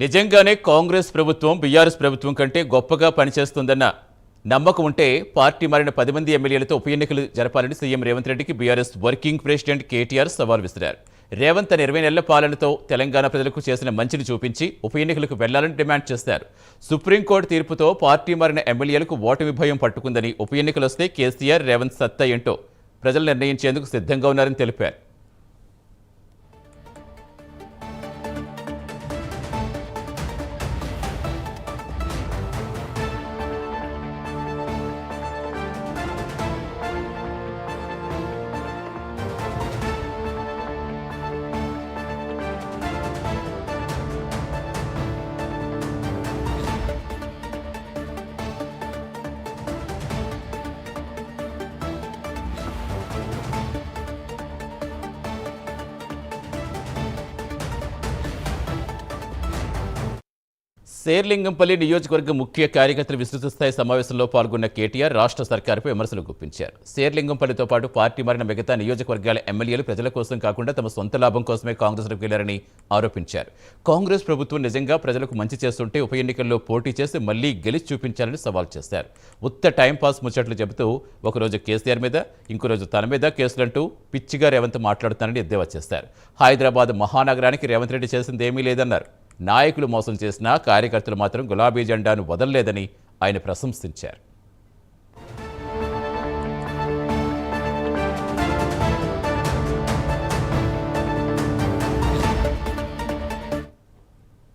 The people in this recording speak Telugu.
నిజంగానే కాంగ్రెస్ ప్రభుత్వం బీఆర్ఎస్ ప్రభుత్వం కంటే గొప్పగా పనిచేస్తుందన్న నమ్మకం ఉంటే పార్టీ మారిన 10 మంది ఎమ్మెల్యేలతో ఉప ఎన్నికలు జరపాలని సీఎం రేవంత్ రెడ్డికి బీఆర్ఎస్ వర్కింగ్ ప్రెసిడెంట్ కేటీఆర్ సవాల్ విసిరారు. రేవంత్ తన 20 నెలల పాలనతో తెలంగాణ ప్రజలకు చేసిన మంచిని చూపించి ఉప ఎన్నికలకు వెళ్లాలని డిమాండ్ చేశారు. సుప్రీంకోర్టు తీర్పుతో పార్టీ మారిన ఎమ్మెల్యేలకు ఓటమి భయం పట్టుకుందని, ఉప ఎన్నికలు వస్తే కేసీఆర్ రేవంత్ సత్తా ఏంటో ప్రజలు నిర్ణయించేందుకు సిద్ధంగా ఉన్నారని తెలిపారు. శేర్లింగంపల్లి నియోజకవర్గ ముఖ్య కార్యకర్తల విస్తృత స్థాయి సమావేశంలో పాల్గొన్న కేటీఆర్ రాష్ట్ర సర్కారుపై విమర్శలు గుప్పించారు. శేర్లింగంపల్లితో పాటు పార్టీ మారిన మిగతా నియోజకవర్గాల ఎమ్మెల్యేలు ప్రజల కోసం కాకుండా తమ సొంత లాభం కోసమే కాంగ్రెస్లోకి వెళ్లారని ఆరోపించారు. కాంగ్రెస్ ప్రభుత్వం నిజంగా ప్రజలకు మంచి చేస్తుంటే ఉప ఎన్నికల్లో పోటీ చేసి మళ్లీ గెలిచి చూపించాలని సవాల్ చేశారు. ఉత్త టైంపాస్ ముచ్చట్లు చెబుతూ ఒకరోజు కేసీఆర్ మీద, ఇంకో రోజు తన మీద కేసులంటూ పిచ్చిగా రేవంత్ మాట్లాడుతానని ఎద్దేవా చేశారు. హైదరాబాద్ మహానగరానికి రేవంత్ రెడ్డి చేసిందేమీ లేదన్నారు. నాయకులు మోసం చేసినా కార్యకర్తలు మాత్రం గులాబీ జెండాను వదలలేదని ఆయన ప్రశంసించారు.